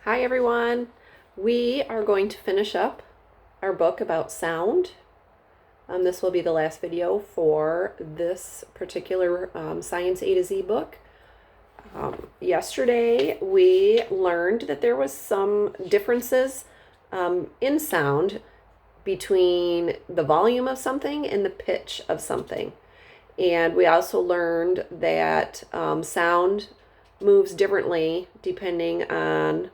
Hi everyone. We are going to finish up our book about sound. This will be the last video for this particular Science A to Z book. Yesterday we learned that there was some differences in sound between the volume of something and the pitch of something. And we also learned that sound moves differently depending on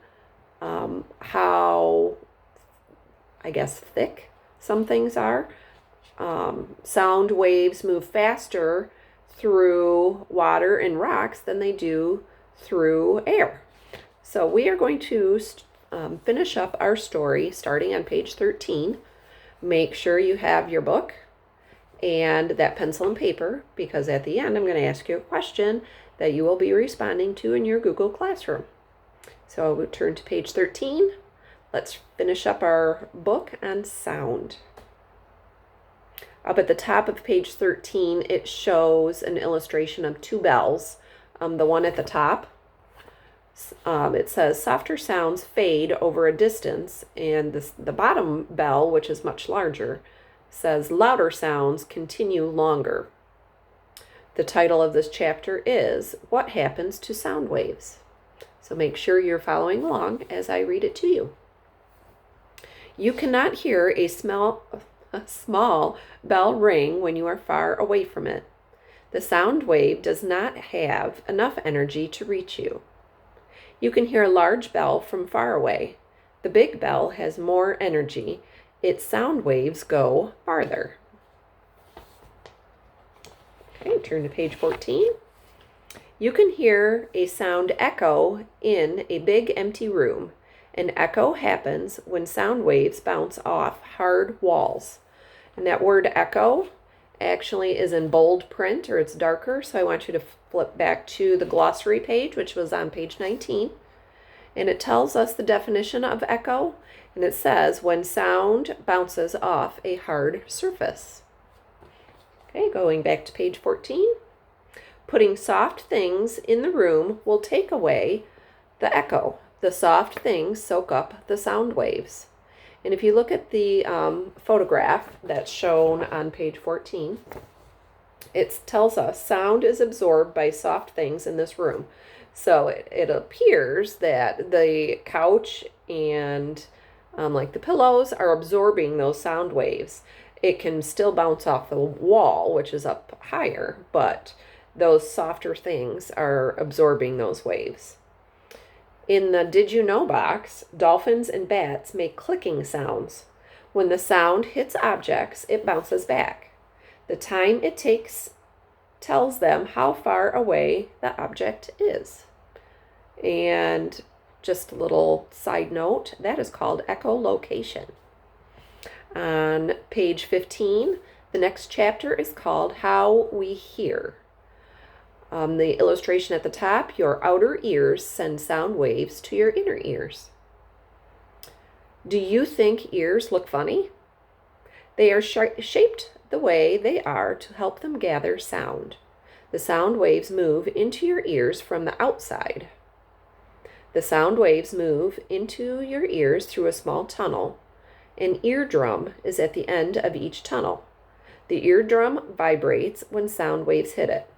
how, I guess, thick some things are. Sound waves move faster through water and rocks than they do through air. So we are going to finish up our story starting on page 13. Make sure you have your book and that pencil and paper, because at the end I'm going to ask you a question that you will be responding to in your Google Classroom. So we'll turn to page 13. Let's finish up our book on sound. Up at the top of page 13, it shows an illustration of two bells. The one at the top, it says softer sounds fade over a distance, and the bottom bell, which is much larger, says louder sounds continue longer. The title of this chapter is What Happens to Sound Waves? So make sure you're following along as I read it to you. You cannot hear a small bell ring when you are far away from it. The sound wave does not have enough energy to reach you. You can hear a large bell from far away. The big bell has more energy. Its sound waves go farther. Okay, turn to page 14. You can hear a sound echo in a big empty room. An echo happens when sound waves bounce off hard walls. And that word echo actually is in bold print, or it's darker, so I want you to flip back to the glossary page, which was on page 19. And it tells us the definition of echo, and it says when sound bounces off a hard surface. Okay, going back to page 14. Putting soft things in the room will take away the echo. The soft things soak up the sound waves. And if you look at the photograph that's shown on page 14, it tells us sound is absorbed by soft things in this room. So it appears that the couch and like the pillows are absorbing those sound waves. It can still bounce off the wall, which is up higher, but those softer things are absorbing those waves. In the Did You Know box, dolphins and bats make clicking sounds. When the sound hits objects, it bounces back. The time it takes tells them how far away the object is. And just a little side note, that is called echolocation. On page 15, the next chapter is called How We Hear. The illustration at the top, your outer ears send sound waves to your inner ears. Do you think ears look funny? They are shaped the way they are to help them gather sound. The sound waves move into your ears from the outside. The sound waves move into your ears through a small tunnel. An eardrum is at the end of each tunnel. The eardrum vibrates when sound waves hit it.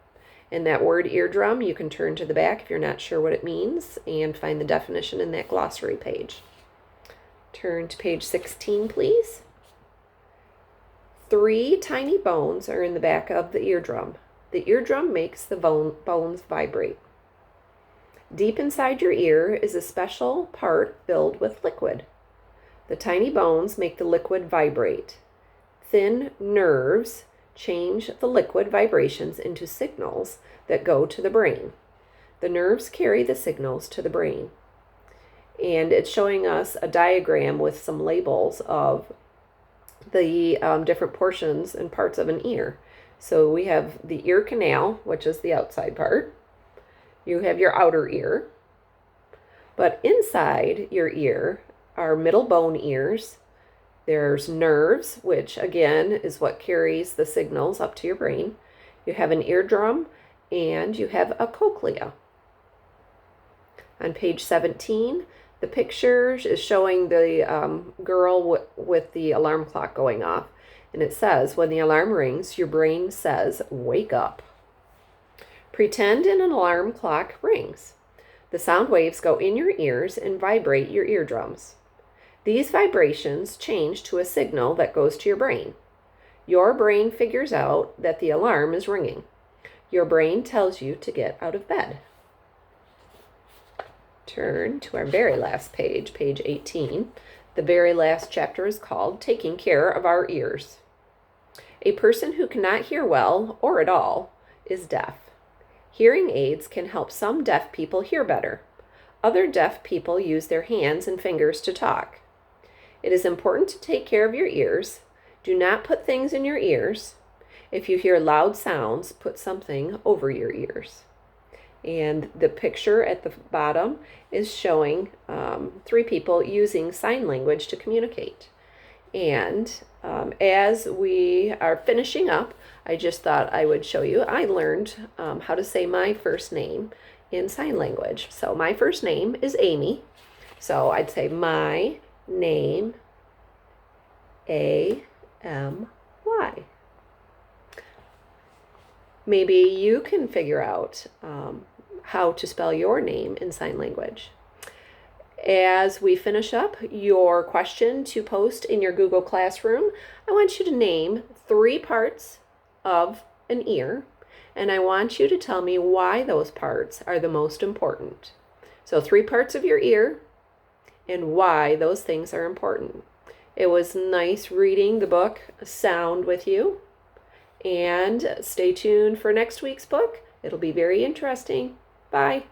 And that word eardrum, you can turn to the back if you're not sure what it means and find the definition in that glossary page. Turn to page 16, please. 3 tiny bones are in the back of the eardrum. The eardrum makes the bones vibrate. Deep inside your ear is a special part filled with liquid. The tiny bones make the liquid vibrate. Thin nerves change the liquid vibrations into signals that go to the brain. The nerves carry the signals to the brain. And it's showing us a diagram with some labels of the different portions and parts of an ear. So we have the ear canal, which is the outside part. You have your outer ear. But inside your ear are middle bone ears. There's nerves, which again is what carries the signals up to your brain. You have an eardrum, and you have a cochlea. On page 17, The picture is showing the girl with the alarm clock going off. And it says, when the alarm rings, your brain says, wake up. Pretend an alarm clock rings. The sound waves go in your ears and vibrate your eardrums. These vibrations change to a signal that goes to your brain. Your brain figures out that the alarm is ringing. Your brain tells you to get out of bed. Turn to our very last page, page 18. The very last chapter is called Taking Care of Our Ears. A person who cannot hear well or at all is deaf. Hearing aids can help some deaf people hear better. Other deaf people use their hands and fingers to talk. It is important to take care of your ears. Do not put things in your ears. If you hear loud sounds, put something over your ears. And the picture at the bottom is showing 3 people using sign language to communicate. And as we are finishing up, I just thought I would show you. I learned how to say my first name in sign language. So my first name is Amy. So I'd say my name, A-M-Y. Maybe you can figure out how to spell your name in sign language. As we finish up your question to post in your Google Classroom, I want you to name 3 parts of an ear, and I want you to tell me why those parts are the most important. So 3 parts of your ear and why those things are important. It was nice reading the book Sound with you, and stay tuned for next week's book. It'll be very interesting. Bye.